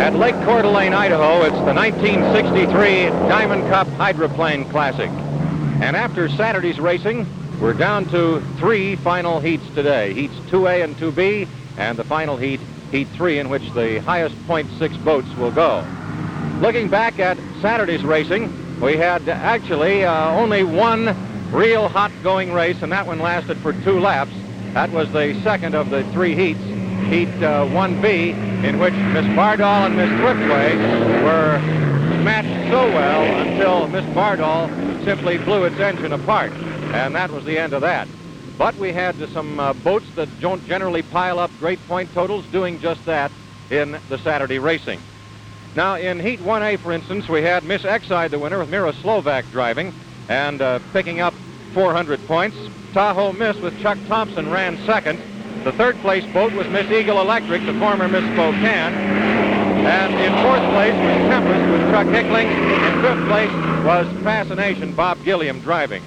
At Lake Coeur, Idaho, it's the 1963 Diamond Cup Hydroplane Classic. And after Saturday's racing, we're down to 3 final heats today. Heats 2A and 2B, and the final heat, Heat 3, in which the highest .6 boats will go. Looking back at Saturday's racing, we had actually only one real hot-going race, and that one lasted for 2 laps. That was the second of the 3 heats, Heat 1B, in which Miss Bardall and Miss Thriftway were matched so well until Miss Bardall simply blew its engine apart, and that was the end of that. But we had some boats that don't generally pile up great point totals doing just that in the Saturday racing. Now, in Heat 1A, for instance, we had Miss Exide, the winner, with Mira Slovak driving and picking up 400 points. Tahoe Miss with Chuck Thompson ran second. The third-place boat was Miss Eagle Electric, the former Miss Spokane. And in fourth place was Tempest with Chuck Hickling. In fifth place was Fascination, Bob Gilliam driving.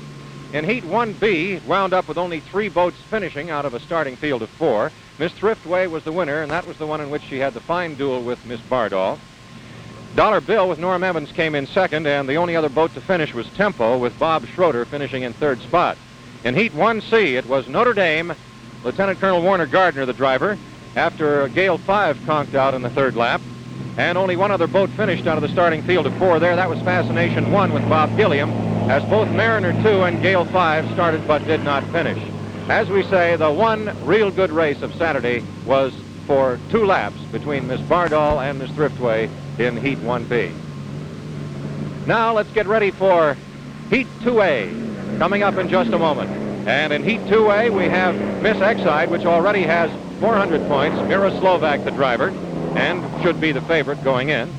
In Heat 1B, it wound up with only 3 boats finishing out of a starting field of 4. Miss Thriftway was the winner, and that was the one in which she had the fine duel with Miss Bardall. Dollar Bill with Norm Evans came in second, and the only other boat to finish was Tempo, with Bob Schroeder finishing in third spot. In Heat 1C, it was Notre Dame, Lieutenant Colonel Warner Gardner, the driver, after Gale 5 conked out in the third lap. And only one other boat finished out of the starting field of 4 there. That was Fascination 1 with Bob Gilliam, as both Mariner 2 and Gale 5 started but did not finish. As we say, the one real good race of Saturday was for 2 laps between Miss Bardall and Miss Thriftway in Heat 1B. Now let's get ready for Heat 2A, coming up in just a moment. And in Heat 2A, we have Miss Exide, which already has 400 points, Mira Slovak, the driver, and should be the favorite going in.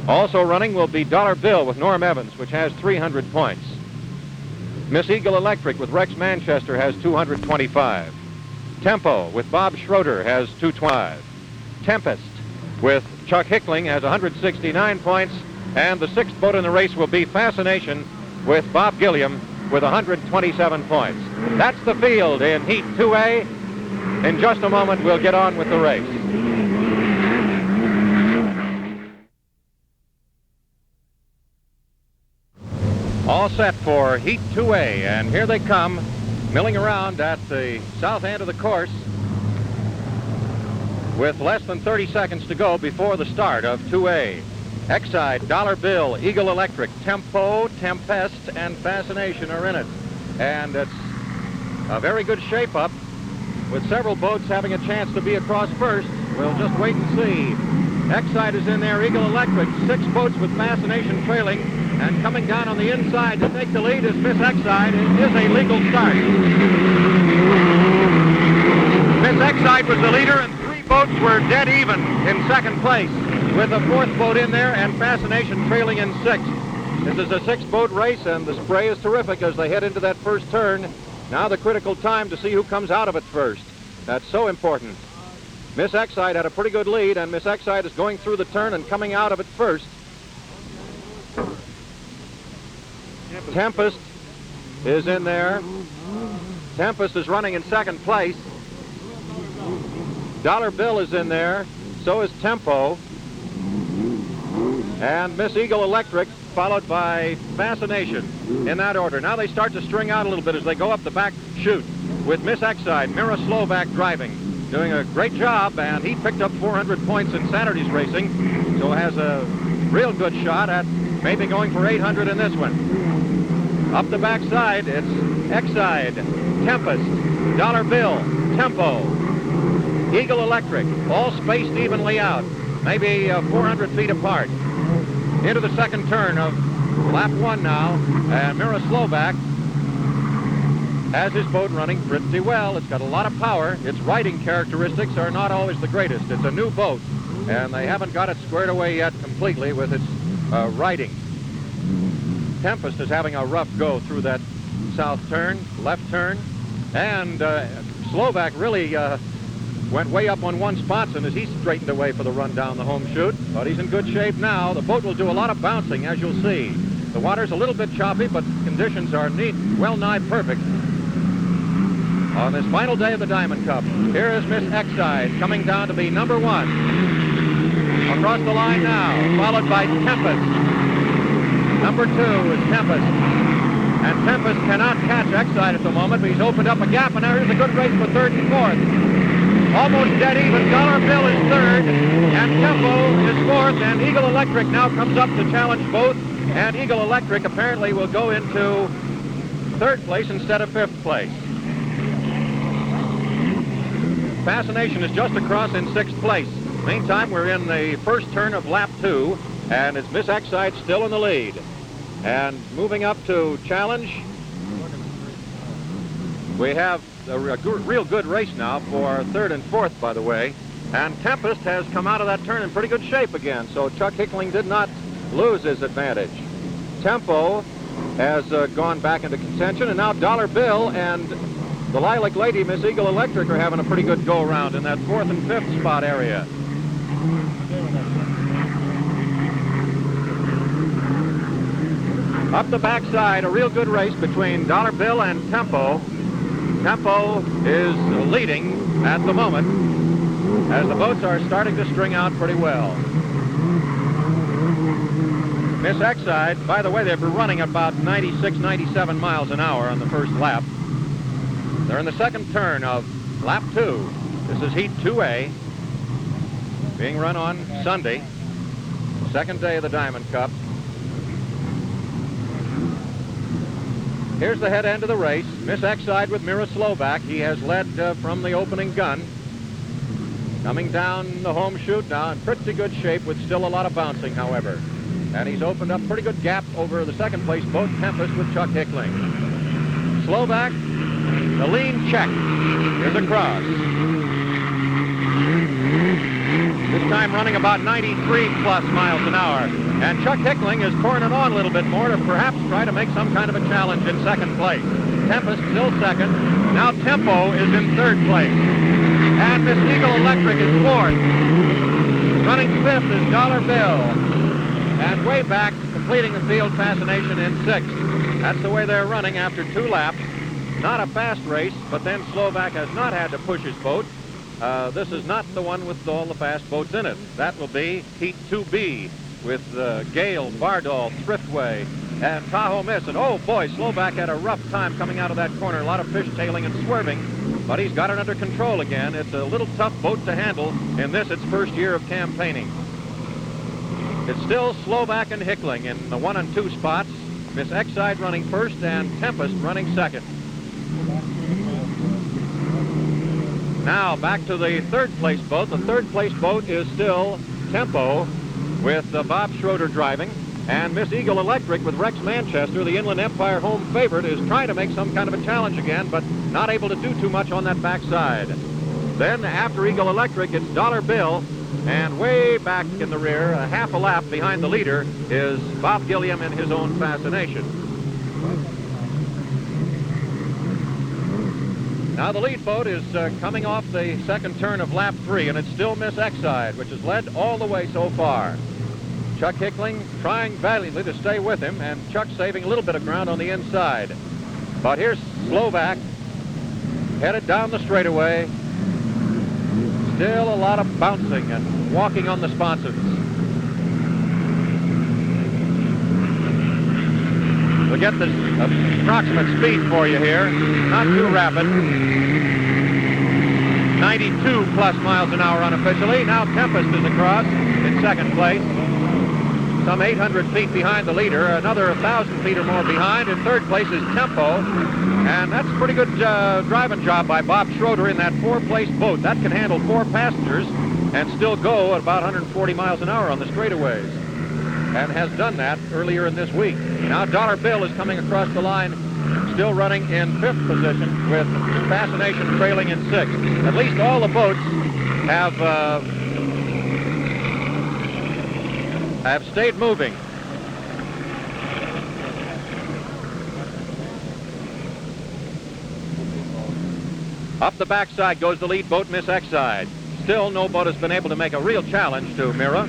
Also running will be Dollar Bill with Norm Evans, which has 300 points. Miss Eagle Electric with Rex Manchester has 225. Tempo with Bob Schroeder has 225. Tempest with Chuck Hickling has 169 points. And the 6th boat in the race will be Fascination with Bob Gilliam with 127 points. That's the field in Heat 2A. In just a moment, we'll get on with the race. All set for Heat 2A, and here they come, milling around at the south end of the course with less than 30 seconds to go before the start of 2A. Exide, Dollar Bill, Eagle Electric, Tempo, Tempest, and Fascination are in it. And it's a very good shape-up, with several boats having a chance to be across first. We'll just wait and see. Exide is in there, Eagle Electric, 6 boats with Fascination trailing, and coming down on the inside to take the lead is Miss Exide. It is a legal start. Miss Exide was the leader, and 3 boats were dead even in second place, with a 4th boat in there and Fascination trailing in 6th. This is a 6-boat race, and the spray is terrific as they head into that first turn. Now the critical time to see who comes out of it first. That's so important. Miss Exide had a pretty good lead, and Miss Exide is going through the turn and coming out of it first. Tempest is in there. Tempest is running in second place. Dollar Bill is in there. So is Tempo. And Miss Eagle Electric, followed by Fascination, in that order. Now they start to string out a little bit as they go up the back chute with Miss Exide, Mira Slovak driving, doing a great job, and he picked up 400 points in Saturday's racing, so has a real good shot at maybe going for 800 in this one. Up the back side, it's Exide, Tempest, Dollar Bill, Tempo, Eagle Electric, all spaced evenly out, maybe 400 feet apart. Into the second turn of lap 1 now, and Mira Slovak has his boat running pretty well. It's got a lot of power. Its riding characteristics are not always the greatest. It's a new boat, and they haven't got it squared away yet completely with its riding. Tempest is having a rough go through that south turn, left turn, and Slovak really went way up on one spotson as he straightened away for the run down the home chute, but he's in good shape now. The boat will do a lot of bouncing, as you'll see. The water's a little bit choppy, but conditions are neat, well-nigh perfect on this final day of the Diamond Cup. Here is Miss Exide coming down to be number 1. Across the line now, followed by Tempest. Number 2 is Tempest. And Tempest cannot catch Exide at the moment, but he's opened up a gap, and now here's a good race for third and fourth. Almost dead even. Dollar Bill is third, and Tempo is fourth, and Eagle Electric now comes up to challenge both, and Eagle Electric apparently will go into third place instead of fifth place. Fascination is just across in sixth place. Meantime, we're in the first turn of lap 2, and it's Miss Exide still in the lead. And moving up to challenge, we have a real good race now for third and fourth, by the way. And Tempest has come out of that turn in pretty good shape again, so Chuck Hickling did not lose his advantage. Tempo has gone back into contention, and now Dollar Bill and the Lilac Lady, Miss Eagle Electric, are having a pretty good go-around in that fourth and fifth spot area. Up the backside, a real good race between Dollar Bill and Tempo. Tempo is leading at the moment as the boats are starting to string out pretty well. Miss Exide, by the way, they've been running about 96, 97 miles an hour on the first lap. They're in the second turn of lap 2. This is Heat 2A, being run on Sunday, second day of the Diamond Cup. Here's the head end of the race. Miss Exide with Mira Slovak. He has led from the opening gun. Coming down the home chute now in pretty good shape with still a lot of bouncing, however. And he's opened up pretty good gap over the second place boat, Tempest, with Chuck Hickling. Slovak, the lean check is across. This time running about 93 plus miles an hour. And Chuck Hickling is pouring it on a little bit more to perhaps try to make some kind of a challenge in second place. Tempest still second. Now Tempo is in third place. And Miss Eagle Electric is fourth. Running fifth is Dollar Bill. And way back, completing the field, Fascination in sixth. That's the way they're running after 2 laps. Not a fast race, but then Slovak has not had to push his boat. This is not the one with all the fast boats in it. That will be Heat 2B with Gale, Bardol, Thriftway, and Tahoe Miss. And oh boy, Slovak had a rough time coming out of that corner. A lot of fishtailing and swerving, but he's got it under control again. It's a little tough boat to handle in this, its first year of campaigning. It's still Slovak and Hickling in the 1 and 2 spots. Miss Exide running first and Tempest running second. Now back to the third place boat. The third place boat is still Tempo with Bob Schroeder driving. And Miss Eagle Electric with Rex Manchester, the Inland Empire home favorite, is trying to make some kind of a challenge again, but not able to do too much on that backside. Then after Eagle Electric, it's Dollar Bill. And way back in the rear, a half a lap behind the leader, is Bob Gilliam in his own Fascination. Now the lead boat is coming off the second turn of lap 3, and it's still Miss Exide, which has led all the way so far. Chuck Hickling trying valiantly to stay with him, and Chuck saving a little bit of ground on the inside. But here's Slovak, headed down the straightaway. Still a lot of bouncing and walking on the sponsons. We'll get the approximate speed for you here. Not too rapid. 92 plus miles an hour unofficially. Now Tempest is across in second place. Some 800 feet behind the leader. Another 1,000 feet or more behind. In third place is Tempo. And that's a pretty good driving job by Bob Schroeder in that 4-place boat. That can handle 4 passengers and still go at about 140 miles an hour on the straightaways. And has done that earlier in this week. Now Dollar Bill is coming across the line, still running in 5th position with Fascination trailing in 6th. At least all the boats have stayed moving. Up the backside goes the lead boat, Miss Exide. Still, no boat has been able to make a real challenge to Mira.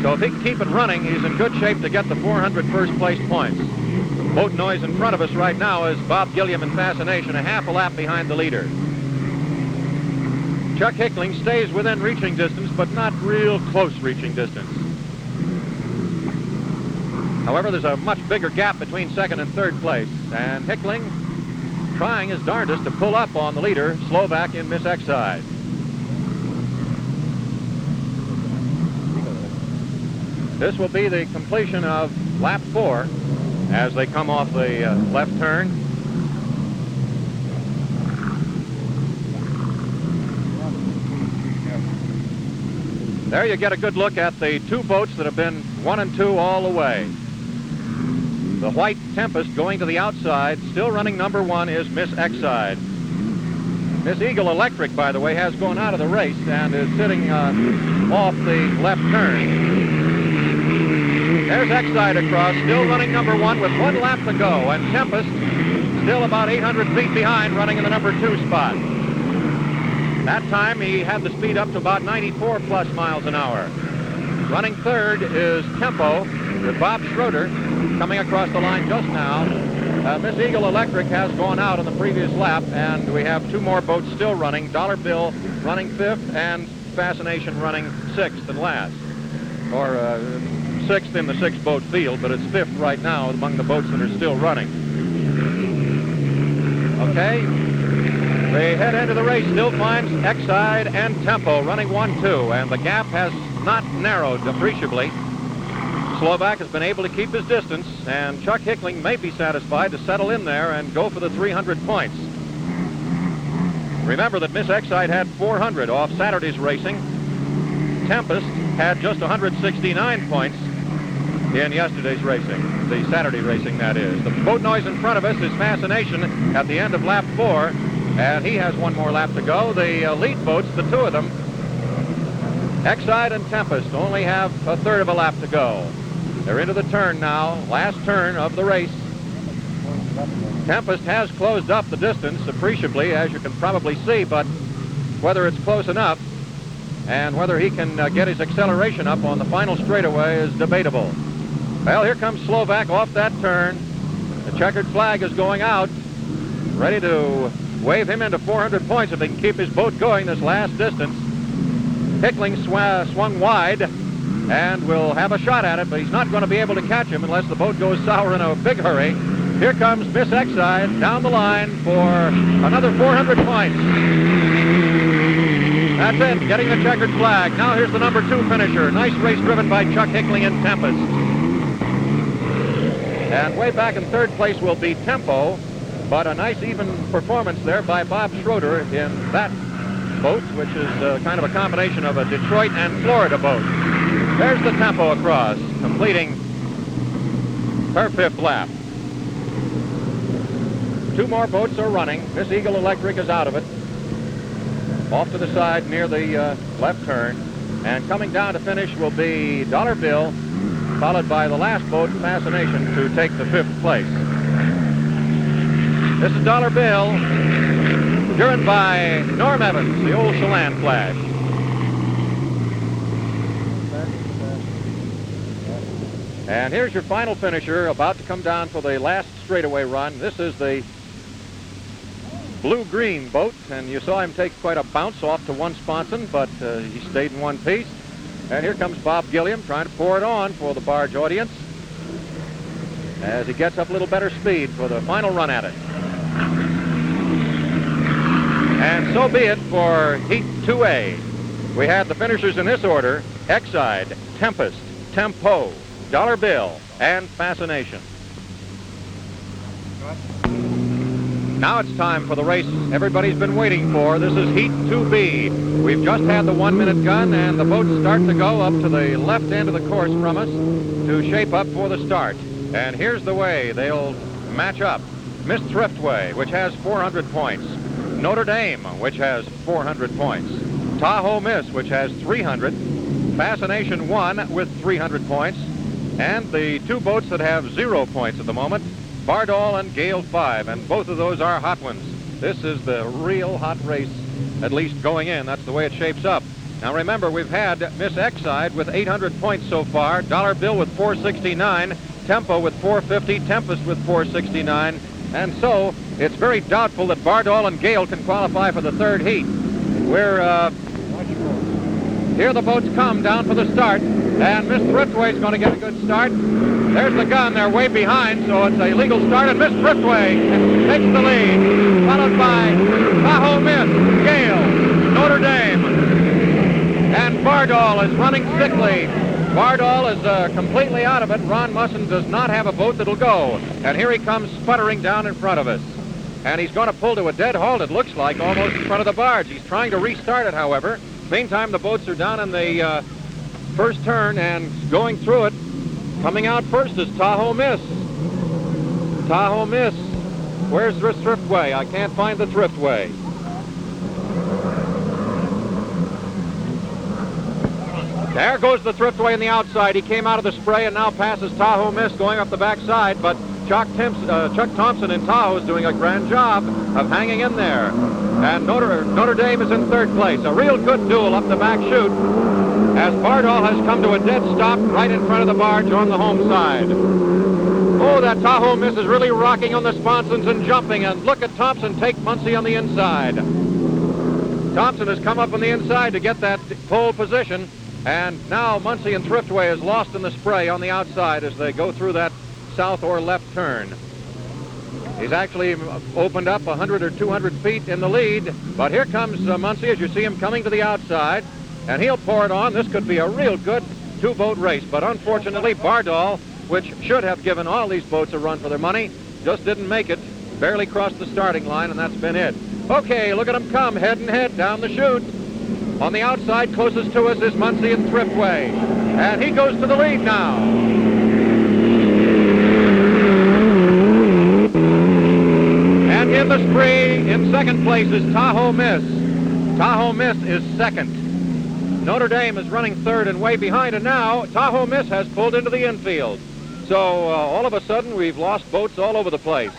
So if he can keep it running, he's in good shape to get the 400 first place points. Boat noise in front of us right now is Bob Gilliam in Fascination, a half a lap behind the leader. Chuck Hickling stays within reaching distance, but not real close reaching distance. However, there's a much bigger gap between second and third place, and Hickling trying his darndest to pull up on the leader, Slovak in Miss Exide. This will be the completion of lap 4 as they come off the left turn. There you get a good look at the two boats that have been 1 and 2 all the way. The white Tempest going to the outside, still running number 1 is Miss Exide. Miss Eagle Electric, by the way, has gone out of the race and is sitting off the left turn. There's Exide across, still running number 1 with 1 lap to go, and Tempest still about 800 feet behind, running in the number 2 spot. That time he had the speed up to about 94 plus miles an hour. Running third is Tempo with Bob Schroeder coming across the line just now. Miss Eagle Electric has gone out in the previous lap, and we have 2 more boats still running. Dollar Bill running 5th and Fascination running 6th and last. Or 6th in the 6-boat field, but it's 5th right now among the boats that are still running. Okay. The head end of the race still finds Exide and Tempo running 1-2, and the gap has not narrowed appreciably. Slovak has been able to keep his distance, and Chuck Hickling may be satisfied to settle in there and go for the 300 points. Remember that Miss Exide had 400 off Saturday's racing. Tempest had just 169 points in yesterday's racing, the Saturday racing, that is. The boat noise in front of us is Fascination at the end of lap 4. And he has 1 more lap to go. The lead boats, the 2 of them, Exide and Tempest, only have a third of a lap to go. They're into the turn now, last turn of the race. Tempest has closed up the distance appreciably, as you can probably see, but whether it's close enough and whether he can get his acceleration up on the final straightaway is debatable. Well, here comes Slovak off that turn. The checkered flag is going out, ready to wave him into 400 points if they can keep his boat going this last distance. Hickling swung wide and will have a shot at it, but he's not going to be able to catch him unless the boat goes sour in a big hurry. Here comes Miss Exide down the line for another 400 points. That's it, getting the checkered flag. Now here's the number 2 finisher. Nice race driven by Chuck Hickling and Tempest. And way back in third place will be Tempo, but a nice even performance there by Bob Schroeder in that boat, which is kind of a combination of a Detroit and Florida boat. There's the Tempo across, completing her 5th lap. 2 more boats are running. Miss Eagle Electric is out of it. Off to the side near the left turn. And coming down to finish will be Dollar Bill, followed by the last boat, Fascination, to take the 5th place. This is Dollar Bill, driven by Norm Evans, the old Chelan Flash. And here's your final finisher, about to come down for the last straightaway run. This is the blue-green boat, and you saw him take quite a bounce off to one sponson, but he stayed in one piece. And here comes Bob Gilliam trying to pour it on for the barge audience as he gets up a little better speed for the final run at it. And so be it for Heat 2A. We had the finishers in this order: Exide, Tempest, Tempo, Dollar Bill, and Fascination. Now it's time for the race everybody's been waiting for. This is Heat 2B. We've just had the 1-minute gun, and the boats start to go up to the left end of the course from us to shape up for the start. And here's the way they'll match up. Miss Thriftway, which has 400 points. Notre Dame, which has 400 points. Tahoe Miss, which has 300. Fascination 1 with 300 points. And the 2 boats that have 0 points at the moment, Bardol and Gale 5, and both of those are hot ones. This is the real hot race, at least going in. That's the way it shapes up. Now remember, we've had Miss Exide with 800 points so far, Dollar Bill with 469, Tempo with 450, Tempest with 469, and so it's very doubtful that Bardol and Gale can qualify for the 3rd heat. Here the boats come down for the start, and Miss Thriftway is going to get a good start. There's the gun. They're way behind, so it's a legal start, and Miss Thriftway takes the lead, followed by Tahoe Miss, Gale, Notre Dame, and Bardol is running sickly. Bardol is completely out of it. Ron Musson does not have a boat that'll go, and here he comes sputtering down in front of us. And he's going to pull to a dead halt, it looks like, almost in front of the barge. He's trying to restart it, however. Meantime, the boats are down in the first turn and going through it. Coming out first is Tahoe Miss. Tahoe Miss. Where's the Thriftway? I can't find the Thriftway. There goes the Thriftway on the outside. He came out of the spray and now passes Tahoe Miss going up the backside, but Chuck Thompson in Tahoe is doing a grand job of hanging in there. And Notre Dame is in third place. A real good duel up the back chute as Bardol has come to a dead stop right in front of the barge on the home side. Oh, that Tahoe Miss is really rocking on the sponsons and jumping, and look at Thompson take Muncie on the inside. Thompson has come up on the inside to get that pole position, and now Muncie and Thriftway is lost in the spray on the outside as they go through that south or left turn. He's actually opened up 100 or 200 feet in the lead, but here comes Muncie as you see him coming to the outside, and he'll pour it on. This could be a real good two-boat race, but unfortunately Bardol, which should have given all these boats a run for their money, just didn't make it, barely crossed the starting line, and that's been it. Okay, look at them come, head and head down the chute. On the outside, closest to us is Muncie and Thriftway, and he goes to the lead now. And in the spree, in second place is Tahoe Miss. Tahoe Miss is second. Notre Dame is running third and way behind, and now Tahoe Miss has pulled into the infield. So all of a sudden, we've lost boats all over the place.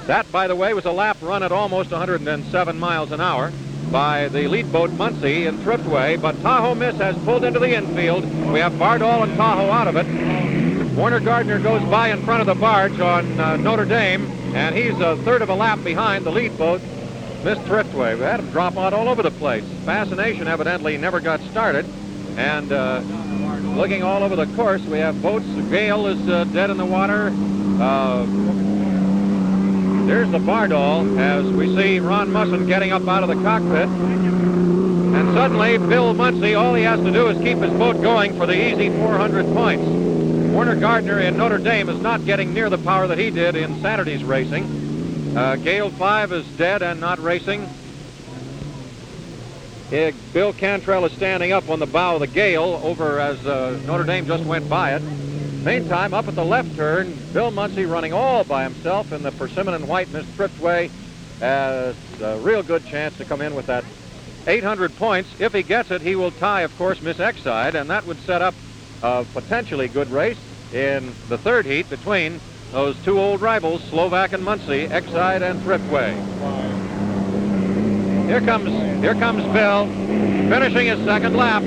That, by the way, was a lap run at almost 107 miles an hour by the lead boat Muncie and Thriftway, but Tahoe Miss has pulled into the infield. We have Bardol and Tahoe out of it. Warner Gardner goes by in front of the barge on Notre Dame, and he's a third of a lap behind the lead boat, Miss Thriftway. We had him drop out all over the place. Fascination evidently never got started, and looking all over the course, we have boats. Gale is dead in the water. There's the Bardol as we see Ron Musson getting up out of the cockpit. And suddenly, Bill Muncie, all he has to do is keep his boat going for the easy 400 points. Warner Gardner in Notre Dame is not getting near the power that he did in Saturday's racing. Gale 5 is dead and not racing. Bill Cantrell is standing up on the bow of the Gale over as Notre Dame just went by it. Meantime, up at the left turn, Bill Muncie running all by himself in the Persimmon and White. Miss Thriftway has a real good chance to come in with that 800 points. If he gets it, he will tie, of course, Miss Exide, and that would set up a potentially good race in the third heat between those two old rivals, Slovak and Muncie, Exide and Thriftway. Here comes Bill, finishing his second lap.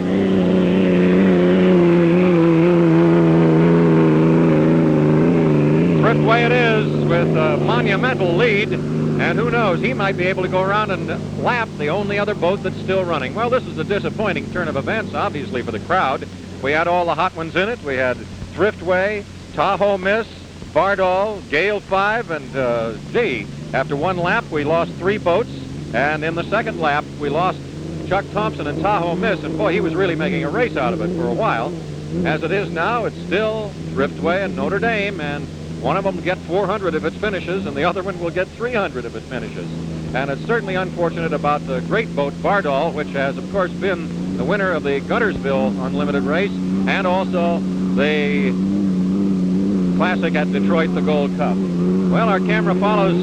Thriftway it is with a monumental lead, and who knows, he might be able to go around and lap the only other boat that's still running. Well, this is a disappointing turn of events, obviously, for the crowd. We had all the hot ones in it. We had Thriftway, Tahoe Miss, Bardol, Gale 5, and after one lap, we lost 3 boats, and in the second lap, we lost Chuck Thompson and Tahoe Miss, and boy, he was really making a race out of it for a while. As it is now, it's still Thriftway and Notre Dame, and one of them will get 400 if it finishes, and the other one will get 300 if it finishes. And it's certainly unfortunate about the great boat Bardol, which has, of course, been the winner of the Guntersville Unlimited race, and also the Classic at Detroit, the Gold Cup. Well, our camera follows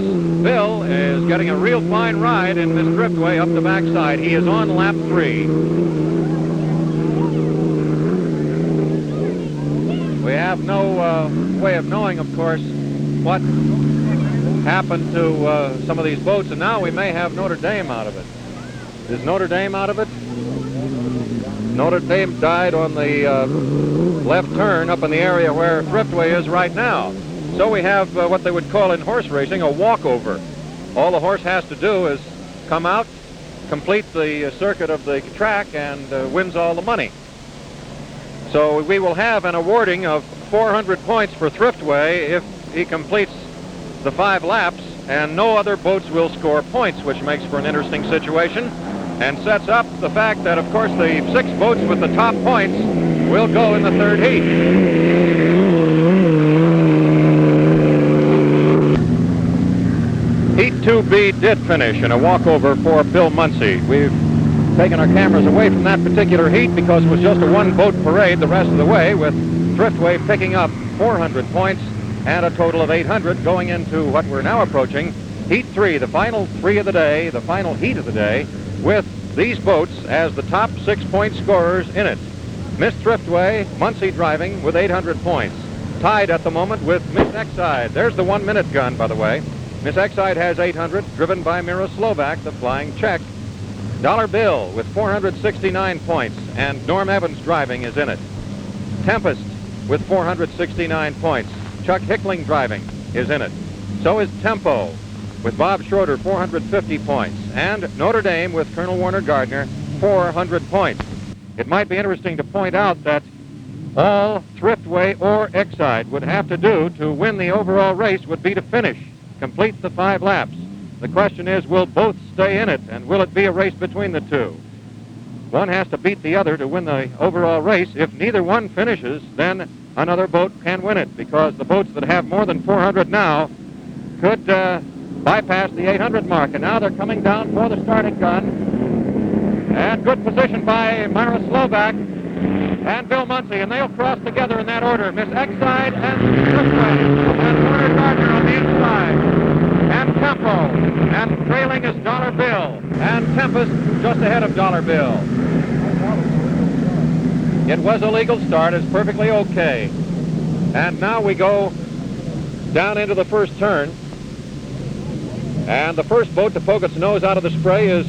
Bill is getting a real fine ride in Miss Thriftway up the backside. He is on lap 3. We have no way of knowing, of course, what happened to some of these boats, and now we may have Notre Dame out of it. Is Notre Dame out of it? Notre Dame died on the left turn up in the area where Thriftway is right now. So we have what they would call in horse racing a walkover. All the horse has to do is come out, completes the circuit of the track and wins all the money. So we will have an awarding of 400 points for Thriftway if he completes the 5 laps, and no other boats will score points, which makes for an interesting situation and sets up the fact that, of course, the 6 boats with the top points will go in the 3rd heat. Heat 2B did finish in a walkover for Bill Muncy. We've taken our cameras away from that particular heat because it was just a 1-boat parade the rest of the way, with Thriftway picking up 400 points and a total of 800 going into what we're now approaching, Heat 3, the final 3 of the day, the final heat of the day, with these boats as the top 6-point scorers in it. Miss Thriftway, Muncy driving with 800 points. Tied at the moment with Miss Exide. There's the 1-minute gun, by the way. Miss Exide has 800, driven by Mira Slovak, the flying Czech. Dollar Bill with 469 points, and Norm Evans driving is in it. Tempest with 469 points. Chuck Hickling driving is in it. So is Tempo with Bob Schroeder, 450 points. And Notre Dame with Colonel Warner Gardner, 400 points. It might be interesting to point out that all Thriftway or Exide would have to do to win the overall race would be to finish, complete the 5 laps. The question is, will both stay in it, and will it be a race between the two? One has to beat the other to win the overall race. If neither one finishes, then another boat can win it, because the boats that have more than 400 now could bypass the 800 mark. And now they're coming down for the starting gun. And good position by Myra Slovak and Bill Muncy, and they'll cross together in that order. Miss Exide and Thriftway, and Warner Gardner on the inside. And Tempo, and trailing is Dollar Bill, and Tempest just ahead of Dollar Bill. It was a legal start. It's perfectly okay. And now we go down into the first turn. And the first boat to poke its nose out of the spray is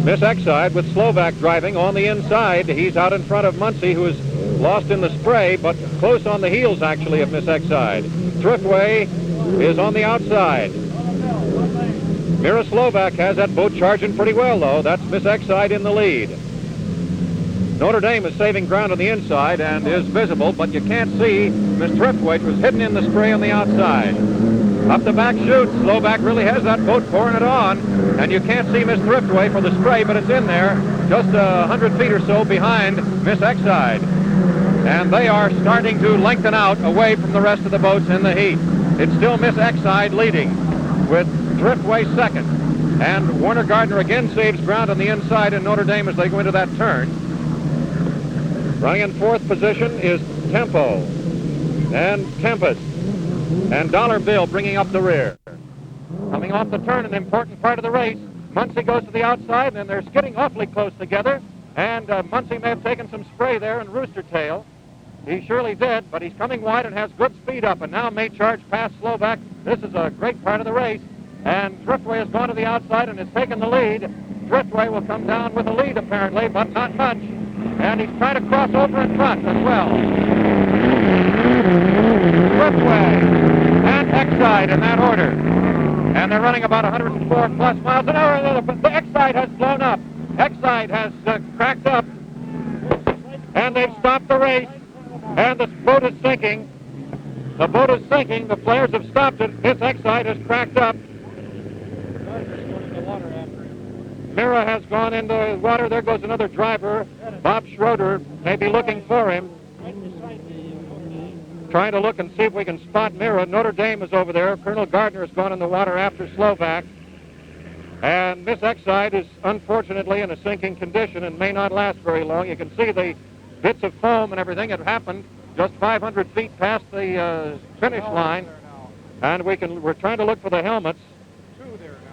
Miss Exide, with Slovak driving on the inside. He's out in front of Muncy, who is lost in the spray, but close on the heels, actually, of Miss Exide. Thriftway is on the outside. Mira Slovak has that boat charging pretty well, though. That's Miss Exide in the lead. Notre Dame is saving ground on the inside and is visible, but you can't see Miss Thriftway, was hidden in the spray on the outside. Up the back chute, Slovak really has that boat pouring it on, and you can't see Miss Thriftway for the spray, but it's in there, just 100 feet or so behind Miss Exide. And they are starting to lengthen out away from the rest of the boats in the heat. It's still Miss Exide leading, with Thriftway second. And Warner Gardner again saves ground on the inside in Notre Dame as they go into that turn. Running in 4th position is Tempo and Tempest, and Dollar Bill bringing up the rear. Coming off the turn, an important part of the race. Muncy goes to the outside, and they're skidding awfully close together. And Muncy may have taken some spray there in Rooster Tail. He surely did, but he's coming wide and has good speed up, and now may charge past Slovak. This is a great part of the race. And Thriftway has gone to the outside and has taken the lead. Thriftway will come down with the lead, apparently, but not much. And he's trying to cross over in front as well. Thriftway and Exide in that order. And they're running about 104 plus miles an hour. The Exide has blown up. Exide has cracked up. And they've stopped the race. And the boat is sinking. The boat is sinking. The flares have stopped it. This Exide has cracked up. Mira has gone into the water. There goes another driver. Bob Schroeder may be looking for him. Trying to look and see if we can spot Mira. Notre Dame is over there. Colonel Gardner has gone in the water after Slovak. And Miss Exide is unfortunately in a sinking condition and may not last very long. You can see the bits of foam and everything. It happened just 500 feet past the finish line. And we're trying to look for the helmets.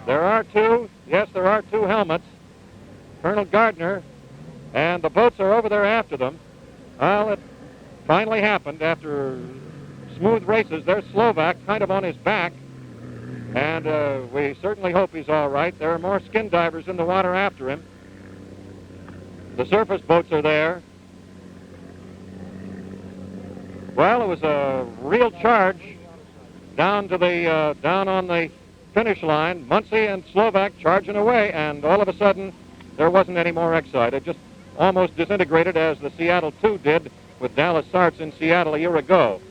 There are 2. Yes, there are 2 helmets. Colonel Gardner, and the boats are over there after them. Well, it finally happened after smooth races. There's Slovak kind of on his back, and we certainly hope he's all right. There are more skin divers in the water after him. The surface boats are there. Well, it was a real charge down to the down on the finish line. Muncy and Slovak charging away, and all of a sudden there wasn't any more Exide. It just almost disintegrated as the Seattle 2 did with Dallas Sarts in Seattle a year ago.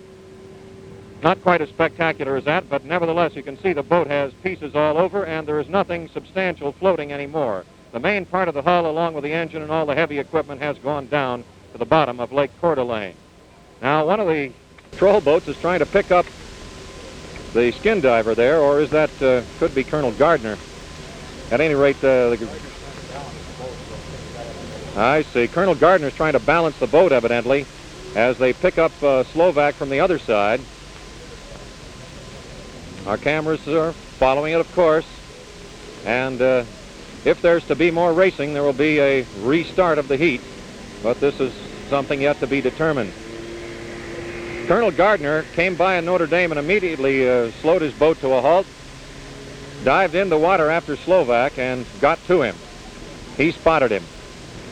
Not quite as spectacular as that, but nevertheless, you can see the boat has pieces all over, and there is nothing substantial floating anymore. The main part of the hull, along with the engine and all the heavy equipment, has gone down to the bottom of Lake Coeur. Now, one of the patrol boats is trying to pick up the skin diver there, or is that, could be Colonel Gardner. At any rate, I see. Colonel Gardner is trying to balance the boat, evidently, as they pick up Slovak from the other side. Our cameras are following it, of course, and if there's to be more racing, there will be a restart of the heat, but this is something yet to be determined. Colonel Gardner came by in Notre Dame and immediately slowed his boat to a halt, dived in the water after Slovak, and got to him. He spotted him.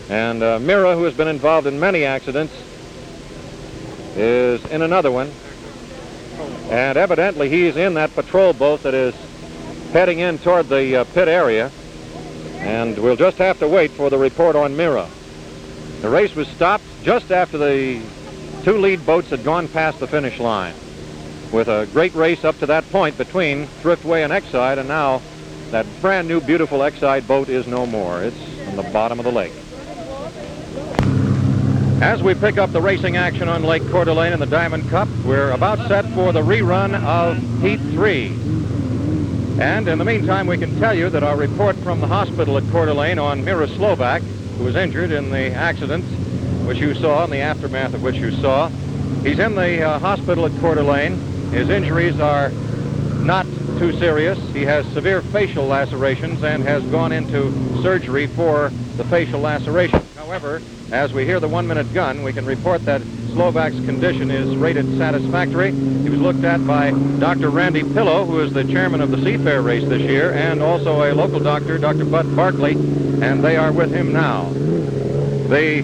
And Mira, who has been involved in many accidents, is in another one. And evidently he's in that patrol boat that is heading in toward the pit area. And we'll just have to wait for the report on Mira. The race was stopped just after the two lead boats had gone past the finish line, with a great race up to that point between Thriftway and Exide, and now that brand new beautiful Exide boat is no more. It's on the bottom of the lake. As we pick up the racing action on Lake Coeur d'Alene in the Diamond Cup, we're about set for the rerun of Heat 3. And in the meantime, we can tell you that our report from the hospital at Coeur d'Alene on Mira Slovak, who was injured in the accident which you saw, in the aftermath of which you saw. He's in the hospital at Coeur d'Alene. His injuries are not too serious. He has severe facial lacerations and has gone into surgery for the facial lacerations. However, as we hear the 1-minute gun, we can report that Slovak's condition is rated satisfactory. He was looked at by Dr. Randy Pillow, who is the chairman of the Seafair race this year, and also a local doctor, Dr. Bud Barkley, and they are with him now. The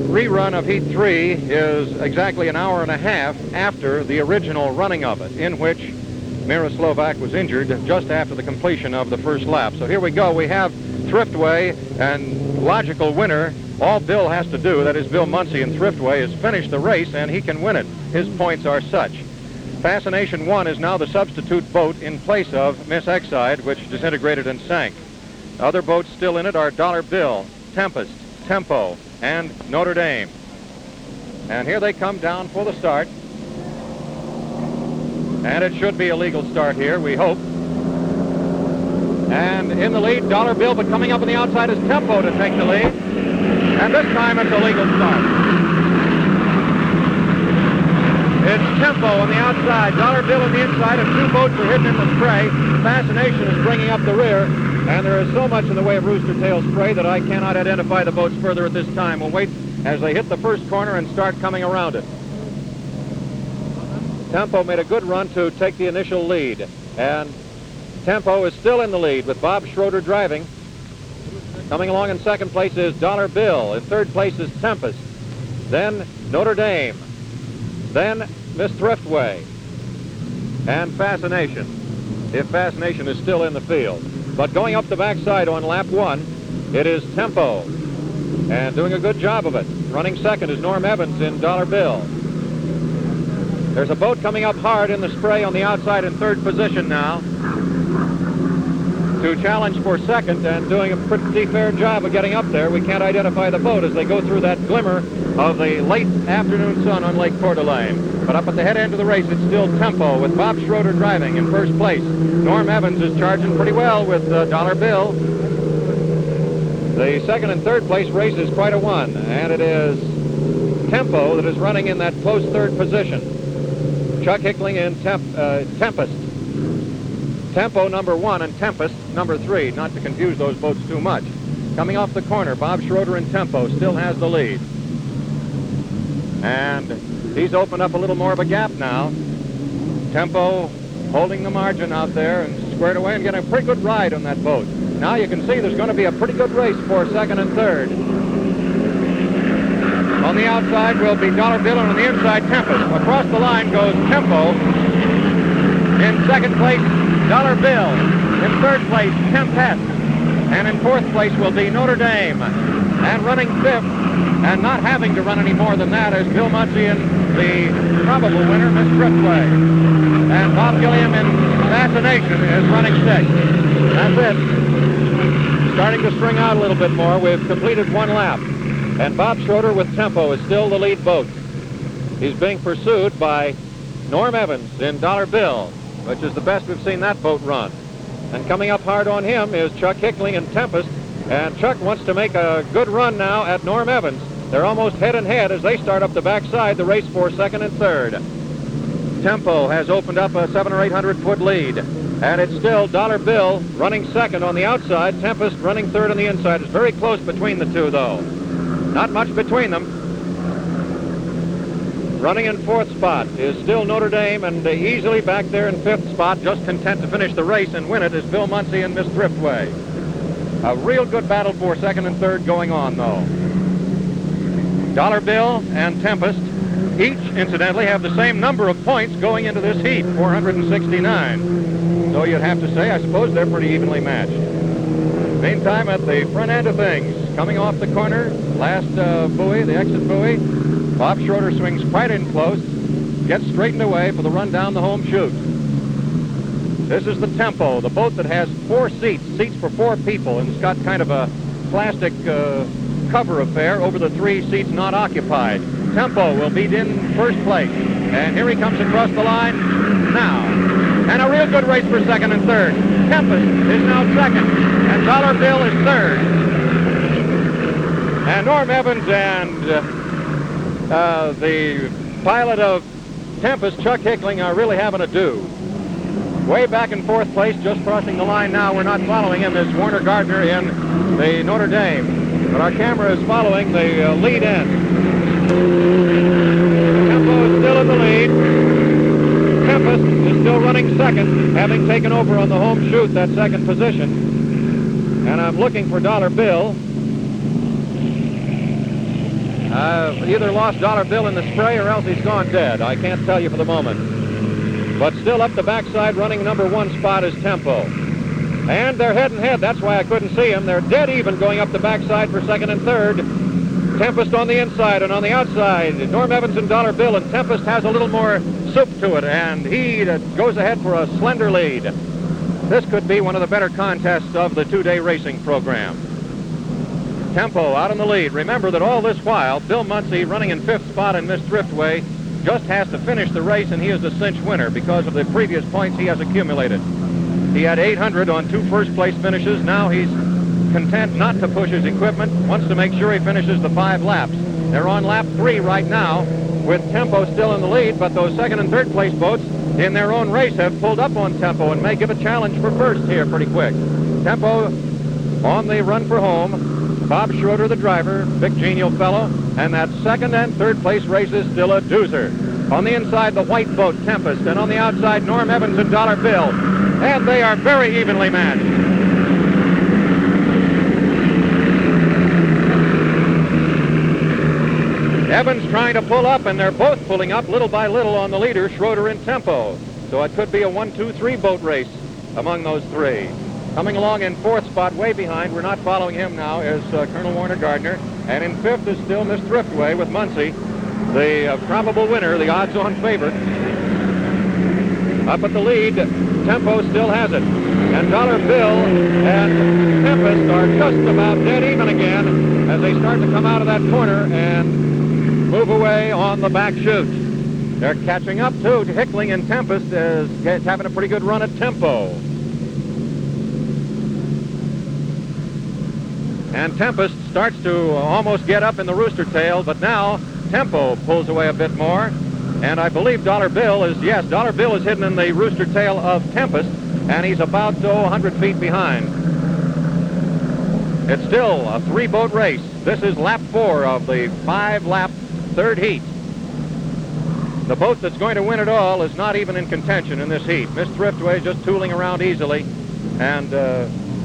rerun of Heat 3 is exactly an hour and a half after the original running of it, in which Mira Slovak was injured just after the completion of the first lap. So here we go. We have Thriftway, and logical winner. All Bill has to do, that is Bill Muncie in Thriftway, is finish the race, and he can win it. His points are such. Fascination 1 is now the substitute boat in place of Miss Exide, which disintegrated and sank. Other boats still in it are Dollar Bill, Tempest, Tempo, and Notre Dame. And here they come down for the start. And it should be a legal start here, we hope. And in the lead, Dollar Bill, but coming up on the outside is Tempo to take the lead. And this time it's a legal start. It's Tempo on the outside, Dollar Bill on the inside, and two boats are hidden in the spray. Fascination is bringing up the rear, and there is so much in the way of rooster tail spray that I cannot identify the boats further at this time. We'll wait as they hit the first corner and start coming around it. Tempo made a good run to take the initial lead, and Tempo is still in the lead with Bob Schroeder driving. Coming along in second place is Dollar Bill. In third place is Tempest. Then Notre Dame. Then Miss Thriftway. And Fascination, if Fascination is still in the field. But going up the backside on lap 1, it is Tempo. And doing a good job of it. Running second is Norm Evans in Dollar Bill. There's a boat coming up hard in the spray on the outside in third position now to challenge for second, and doing a pretty fair job of getting up there. We can't identify the boat as they go through that glimmer of the late afternoon sun on Lake Coeur d'Alene. But up at the head end of the race, it's still Tempo with Bob Schroeder driving in first place. Norm Evans is charging pretty well with Dollar Bill. The second and third place race is quite a one, and it is Tempo that is running in that close third position. Chuck Hickling in Tempest. Tempo number 1 and Tempest number 3, not to confuse those boats too much. Coming off the corner, Bob Schroeder in Tempo still has the lead. And he's opened up a little more of a gap now. Tempo holding the margin out there and squared away and getting a pretty good ride on that boat. Now you can see there's going to be a pretty good race for second and third. On the outside will be Dollar Bill, and on the inside, Tempest. Across the line goes Tempo. In second place, Dollar Bill. In third place, Tempest. And in fourth place will be Notre Dame. And running fifth, and not having to run any more than that, is Bill Muncy and the probable winner, Miss Driftway. And Bob Gilliam in Fascination is running sixth. That's it. Starting to string out a little bit more. We've completed one lap. And Bob Schroeder with Tempo is still the lead boat. He's being pursued by Norm Evans in Dollar Bill, which is the best we've seen that boat run. And coming up hard on him is Chuck Hickling in Tempest. And Chuck wants to make a good run now at Norm Evans. They're almost head and head as they start up the backside, the race for second and third. Tempo has opened up a 700 or 800 foot lead. And it's still Dollar Bill running second on the outside, Tempest running third on the inside. It's very close between the two, though. Not much between them. Running in fourth spot is still Notre Dame, and easily back there in fifth spot, just content to finish the race and win it, is Bill Muncy and Miss Driftway. A real good battle for second and third going on, though. Dollar Bill and Tempest each, incidentally, have the same number of points going into this heat, 469. So you'd have to say, I suppose, they're pretty evenly matched. Meantime, at the front end of things, coming off the corner, last buoy, the exit buoy, Bob Schroeder swings right in close, gets straightened away for the run down the home chute. This is the Tempo, the boat that has 4 seats for 4 people, and it's got kind of a plastic cover affair over the 3 seats not occupied. Tempo will be in first place, and here he comes across the line now. And a real good race for second and third. Tempest is now second, and Dollar Bill is third. And Norm Evans and the pilot of Tempest, Chuck Hickling, are really having a do. Way back in fourth place, just crossing the line now. We're not following him, is Warner Gardner in the Notre Dame. But our camera is following the lead end. Tempo is still in the lead. Tempest is still running second, having taken over on the home chute, that second position. And I'm looking for Dollar Bill. I've either lost Dollar Bill in the spray or else he's gone dead. I can't tell you for the moment. But still up the backside, running number 1 spot is Tempo. And they're head and head. That's why I couldn't see him. They're dead even going up the backside for second and third. Tempest on the inside, and on the outside, Norm Evans and Dollar Bill. And Tempest has a little more soup to it, and he goes ahead for a slender lead. This could be one of the better contests of the 2-day racing program. Tempo out in the lead. Remember that all this while, Bill Muncy, running in 5th spot in Miss Driftway, just has to finish the race, and he is the cinch winner because of the previous points he has accumulated. He had 800 on 2 first-place finishes. Now he's content not to push his equipment, wants to make sure he finishes the 5 laps. They're on lap 3 right now, with Tempo still in the lead, but those second and third place boats in their own race have pulled up on Tempo and may give a challenge for first here pretty quick. Tempo on the run for home. Bob Schroeder, the driver, big genial fellow, and that second and third place race is still a doozer. On the inside, the white boat, Tempest, and on the outside, Norm Evans and Dollar Bill. And they are very evenly matched. Evans trying to pull up, and they're both pulling up little by little on the leader, Schroeder and Tempo. So it could be a 1-2-3 boat race among those 3. Coming along in 4th spot, way behind, we're not following him now, is Colonel Warner Gardner. And in 5th is still Miss Driftway with Muncy, the probable winner, the odds-on favorite. Up at the lead, Tempo still has it. And Dollar Bill and Tempest are just about dead even again as they start to come out of that corner and move away on the back chute. They're catching up, too. Hickling and Tempest is having a pretty good run at Tempo. And Tempest starts to almost get up in the rooster tail, but now Tempo pulls away a bit more. And I believe Dollar Bill is hidden in the rooster tail of Tempest, and he's about 100 feet behind. It's still a 3-boat race. This is lap 4 of the 5-lap third heat. The boat that's going to win it all is not even in contention in this heat. Miss Driftway just tooling around easily, and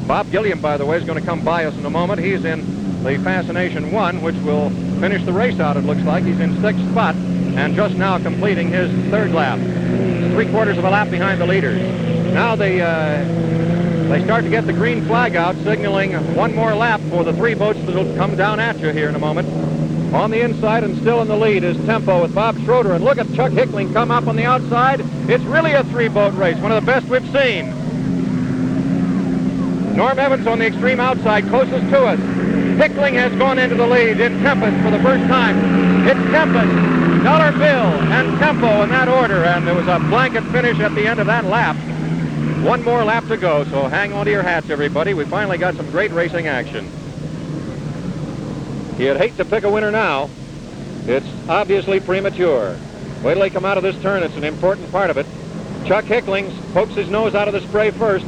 Bob Gilliam, by the way, is going to come by us in a moment. He's in the Fascination 1, which will finish the race out, it looks like. He's in 6th spot and just now completing his 3rd lap. 3/4 of a lap behind the leaders. Now the They start to get the green flag out, signaling one more lap for the three boats that will come down at you here in a moment. On the inside and still in the lead is Tempo with Bob Schroeder. And look at Chuck Hickling come up on the outside. It's really a three-boat race, one of the best we've seen. Norm Evans on the extreme outside, closest to us. Hickling has gone into the lead in Tempest for the first time. It's Tempest, Dollar Bill, and Tempo in that order. And there was a blanket finish at the end of that lap. One more lap to go, so hang on to your hats, everybody. We finally got some great racing action. You'd hate to pick a winner now. It's obviously premature. Wait till they come out of this turn. It's an important part of it. Chuck Hickling pokes his nose out of the spray first.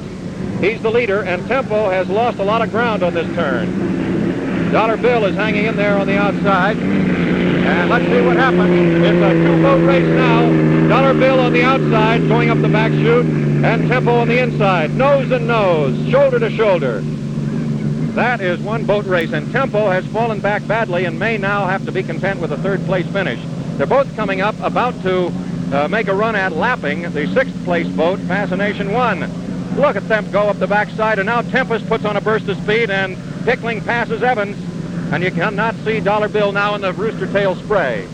He's the leader, and Tempo has lost a lot of ground on this turn. Dollar Bill is hanging in there on the outside. And let's see what happens. It's a two-boat race now. Dollar Bill on the outside, going up the back chute, and Tempo on the inside. Nose and nose, shoulder to shoulder. That is one boat race, and Tempo has fallen back badly and may now have to be content with a third-place finish. They're both coming up, about to make a run at lapping the sixth-place boat, Fascination 1. Look at them go up the backside, and now Tempest puts on a burst of speed, and Hickling passes Evans, and you cannot see Dollar Bill now in the rooster tail spray.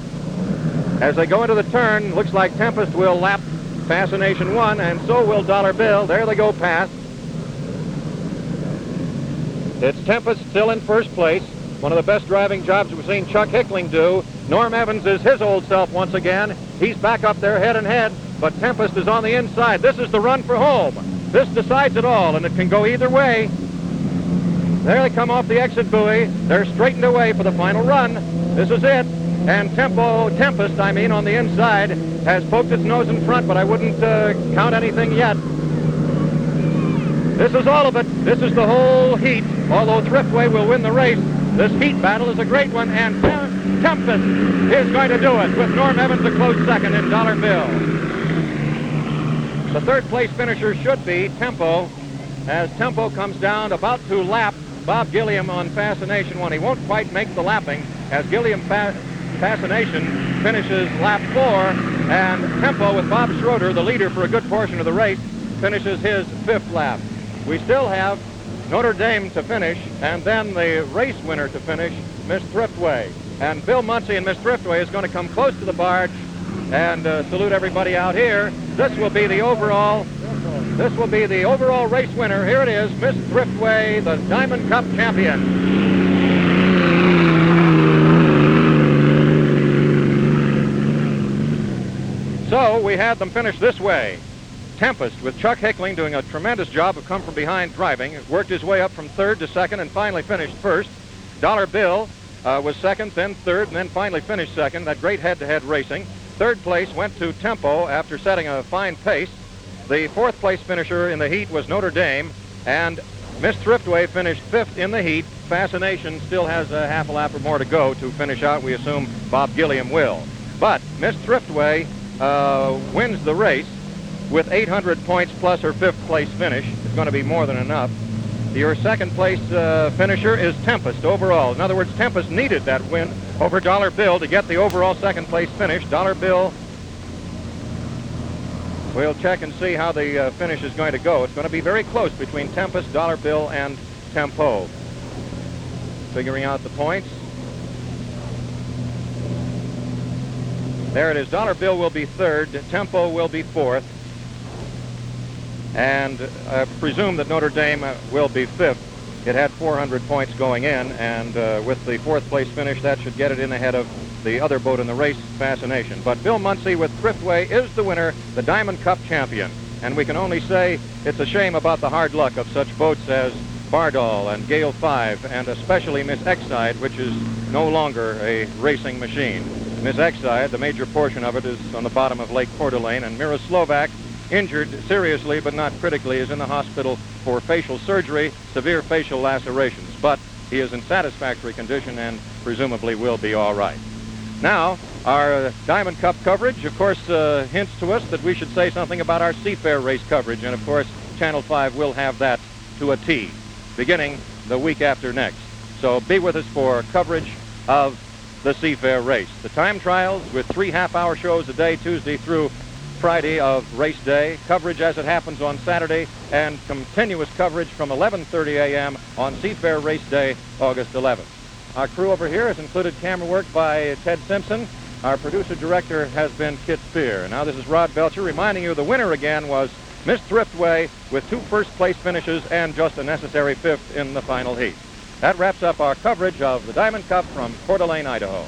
As they go into the turn, looks like Tempest will lap Fascination 1, and so will Dollar Bill. There they go past. It's Tempest still in first place. One of the best driving jobs we've seen Chuck Hickling do. Norm Evans is his old self once again. He's back up there head and head, but Tempest is on the inside. This is the run for home. This decides it all, and it can go either way. There they come off the exit buoy. They're straightened away for the final run. This is it. And Tempest, on the inside, has poked its nose in front, but I wouldn't count anything yet. This is all of it. This is the whole heat. Although Thriftway will win the race, this heat battle is a great one, and Tempest is going to do it with Norm Evans a close second in Dollar Bill. The third-place finisher should be Tempo, as Tempo comes down about to lap Bob Gilliam on Fascination 1. He won't quite make the lapping, as Gilliam Fascination finishes lap 4, and Tempo with Bob Schroeder, the leader for a good portion of the race, finishes his 5th lap. We still have Notre Dame to finish, and then the race winner to finish, Miss Thriftway. And Bill Muncie and Miss Thriftway is going to come close to the barge and salute everybody out here. This will be the overall race winner. Here it is, Miss Thriftway, the Diamond Cup champion. So we had them finish this way. Tempest, with Chuck Hickling doing a tremendous job of come-from-behind driving, worked his way up from third to second and finally finished first. Dollar Bill was second, then third, and then finally finished second. That great head-to-head racing. Third place went to Tempo after setting a fine pace. The fourth-place finisher in the heat was Notre Dame, and Miss Thriftway finished 5th in the heat. Fascination still has a half a lap or more to go to finish out. We assume Bob Gilliam will. But Miss Thriftway wins the race with 800 points plus her 5th place finish. It's going to be more than enough. Your second place finisher is Tempest overall. In other words, Tempest needed that win over Dollar Bill to get the overall second place finish. Dollar Bill, we'll check and see how the finish is going to go. It's going to be very close between Tempest, Dollar Bill, and Tempo. Figuring out the points. There it is. Dollar Bill will be 3rd. Tempo will be 4th. And I presume that Notre Dame will be 5th. It had 400 points going in, and with the 4th place finish, that should get it in ahead of the other boat in the race, Fascination. But Bill Muncie with Thriftway is the winner, the Diamond Cup champion. And we can only say it's a shame about the hard luck of such boats as Bardol and Gale 5, and especially Miss Exide, which is no longer a racing machine. Miss Exide, the major portion of it is on the bottom of Lake Coeur, and Mira Slovak, injured seriously but not critically, is in the hospital for facial surgery, severe facial lacerations. But he is in satisfactory condition and presumably will be all right. Now, our Diamond Cup coverage, of course, hints to us that we should say something about our Seafair race coverage. And, of course, Channel 5 will have that to a T, beginning the week after next. So be with us for coverage of the Seafair race. The time trials with 3 half-hour shows a day, Tuesday through Friday of race day, coverage as it happens on Saturday, and continuous coverage from 11:30 a.m. on Seafair Race Day, August 11th. Our crew over here has included camera work by Ted Simpson. Our producer-director has been Kit Spear. And now this is Rod Belcher reminding you the winner again was Miss Thriftway with 2 first-place finishes and just a necessary 5th in the final heat. That wraps up our coverage of the Diamond Cup from Coeur d'Alene, Idaho.